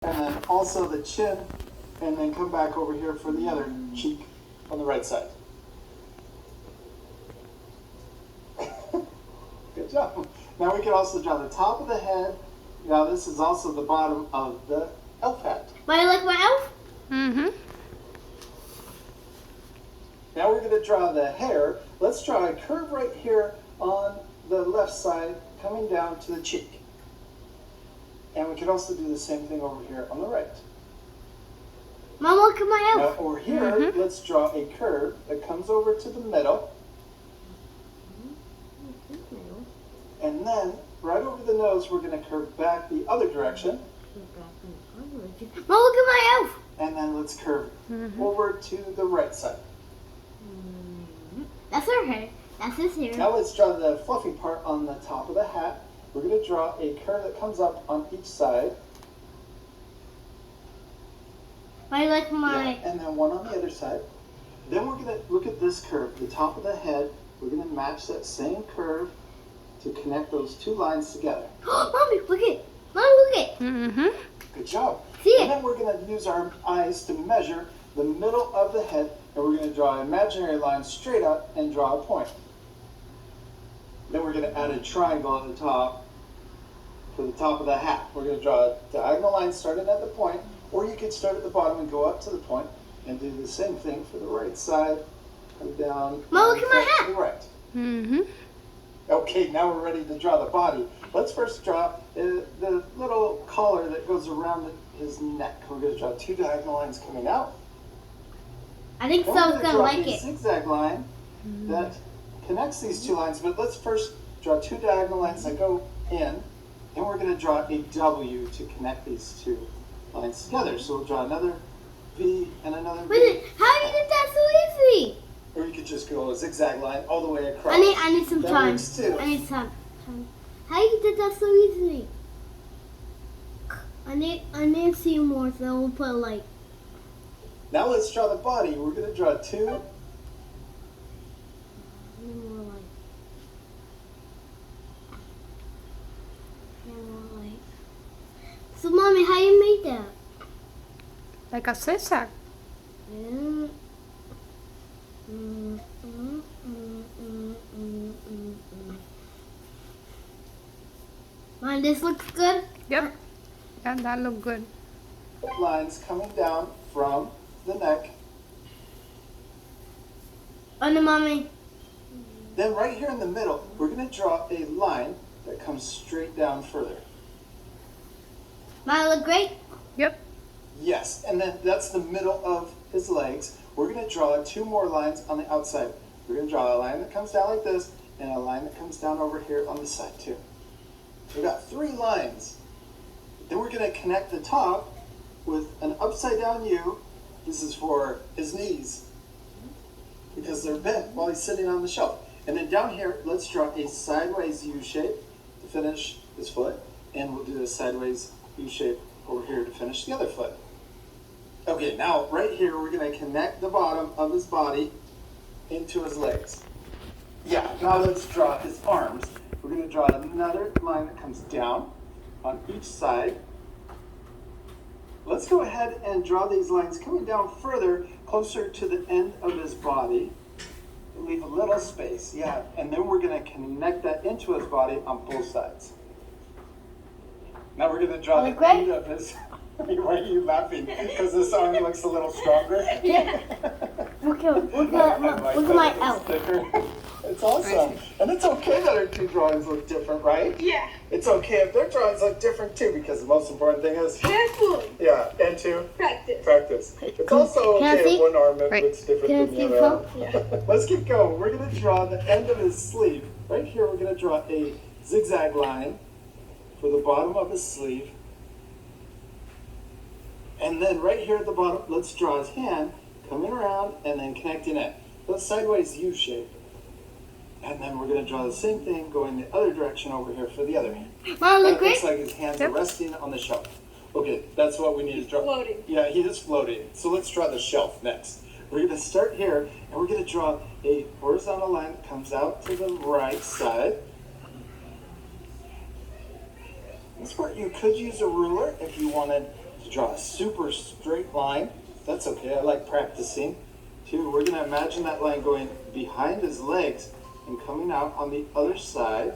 And then also the chin, and then come back over here for the other cheek on the right side. Good job. Now we can also draw the top of the head. Now this is also the bottom of the elf hat. But I like my elf? Mm-hmm. Now we're going to draw the hair. Let's draw a curve right here on the left side coming down to the cheek. And we can also do the same thing over here on the right. Mom, look at my Now elf. over here, let's draw a curve that comes over to the middle. And then right over the nose, we're going to curve back the other direction. Mom, look at my elf. And then let's curve over to the right side. That's her hair. That's his hair. Now let's draw the fluffy part on the top of the hat. We're going to draw a curve that comes up on each side. I like my... Yeah, and then one on the other side. Then we're going to look at this curve, the top of the head. We're going to match that same curve to connect those two lines together. Mommy, look it. Mom, look it. Mm-hmm. Good job. See And it? then we're going to use our eyes to measure the middle of the head, and we're going to draw an imaginary line straight up and draw a point. Then we're going to add a triangle at the top for the top of the hat. We're going to draw a diagonal line starting at the point, or you could start at the bottom and go up to the point and do the same thing for the right side. Come down. Mom, look and at my flip hat. to the right. Mm-hmm. Okay, now we're ready to draw the body. Let's first draw the little collar that goes around his neck. We're going to draw two diagonal lines coming out. I think Then we're Sal's gonna draw like a it. zigzag line that connects these two lines, but let's first draw two diagonal lines that go in, and we're going to draw a W to connect these two lines together. So we'll draw another V and another V. Wait, how you did that so easy? Or you could just go a zigzag line all the way across. I need some That time. works too. I need some time. How you did that so easily? I need to see more, so we'll put like... Now let's draw the body. We're going to draw two. More like... More like... So, Mommy, how you made that? Like a zigzag. Mm. Mom, this looks good. Yep. Yeah, that look good. Lines coming down from the neck. And the Mommy. Then right here in the middle, we're going to draw a line that comes straight down further. Mom, look great. Yep. Yes, and then that's the middle of his legs. We're going to draw two more lines on the outside. We're going to draw a line that comes down like this, and a line that comes down over here on the side too. We've got three lines. Then we're going to connect the top with an upside down U. This is for his knees, because they're bent while he's sitting on the shelf. And then down here, let's draw a sideways U shape to finish his foot, and we'll do a sideways U shape over here to finish the other foot. Okay, now right here, we're going to connect the bottom of his body into his legs. Yeah, now let's draw his arms. We're going to draw another line that comes down on each side. Let's go ahead and draw these lines coming down further, closer to the end of his body. Leave a little space, yeah, and then we're going to connect that into his body on both sides. Now we're going to draw the end of his... Why are you laughing? Because this arm looks a little stronger? Yeah. Look at my elf. It's awesome. And it's okay that our two drawings look different, right? Yeah. It's okay if their drawings look different too, because the most important thing is... Careful. Yeah, and to Practice. It's also Can I okay if see? one arm Right. looks different Can I than see the other. Yeah. Let's keep going. We're going to draw the end of his sleeve. Right here, we're going to draw a zigzag line for the bottom of his sleeve. And then right here at the bottom, let's draw his hand coming around and then connecting it. So it's sideways U shape. And then we're going to draw the same thing going the other direction over here for the other hand. Mom, look That looks great. like his hands Yep. are resting on the shelf. Okay, that's what we need to draw. Floating. Yeah, he is floating. So let's draw the shelf next. We're going to start here, and we're going to draw a horizontal line that comes out to the right side. This part you could use a ruler if you wanted to draw a super straight line. That's okay, I like practicing. 2, we're gonna imagine that line going behind his legs and coming out on the other side.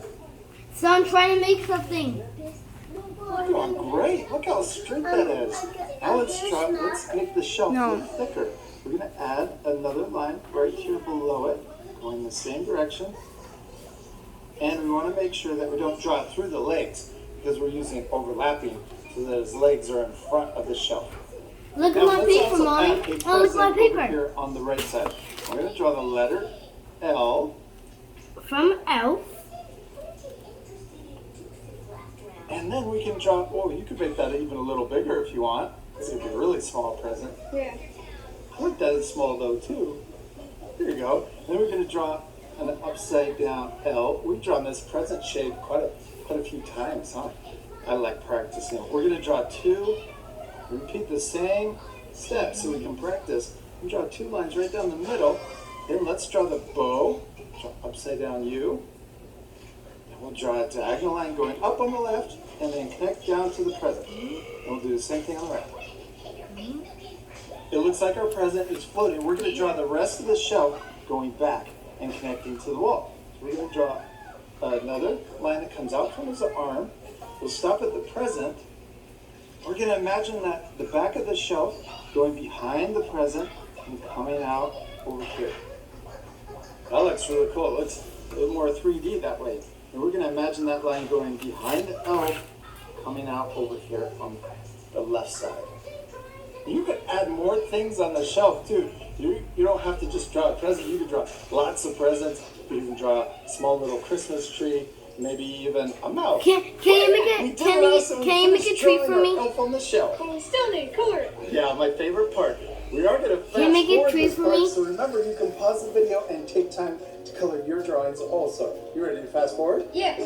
So I'm trying to make something. You're doing great. Look how straight that is. Now let's make the shelf No. look thicker. We're going to add another line right here below it, going the same direction. And we want to make sure that we don't draw it through the legs because we're using overlapping so that his legs are in front of the shelf. Look Now at my let's paper, also Mommy. add a Oh, look at present my over paper. here on the right side. We're going to draw the letter L. From Elf. And then we can draw, oh, you could make that even a little bigger if you want. This would be a really small present. Yeah. I like that it's small though too. There you go. Then we're going to draw an upside down L. We've drawn this present shape quite a few times, huh? I like practicing. We're going to draw 2. Repeat the same steps so we can practice. We draw 2 lines right down the middle. Then let's draw the bow. Draw upside down U. And we'll draw a diagonal line going up on the left and then connect down to the present. And we'll do the same thing on the right. It looks like our present is floating. We're going to draw the rest of the shelf going back and connecting to the wall. So we're going to draw another line that comes out from his arm. We'll stop at the present. We're going to imagine that the back of the shelf going behind the present and coming out over here. That looks really cool. It looks a little more 3D that way. And we're going to imagine that line going behind the L, coming out over here on the left side. You can add more things on the shelf too. You don't have to just draw a present. You can draw lots of presents. You can draw a small little Christmas tree, maybe even a mouse. Can you make a tree for me? Elf on the shelf. But we still need to color it. Yeah, my favorite part. We are going to fast Can you make a forward tree this for part, me? so remember you can pause the video and take time to color your drawings also. You ready to fast forward? Yeah.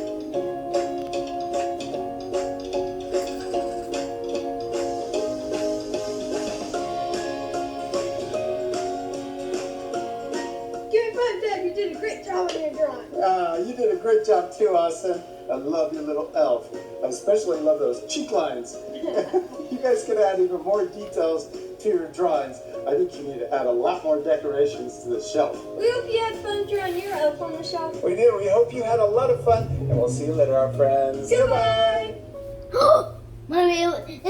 Give me 5, Dad. You did a great job on your drawing. You did a great job too, Austin. I love your little elf. I especially love those cheek lines. You guys can add even more details to your drawings. I think you need to add a lot more decorations to the shelf. We hope you had fun drawing your elf on the shelf. We do. We hope you had a lot of fun, and we'll see you later, our friends. Goodbye. Mommy,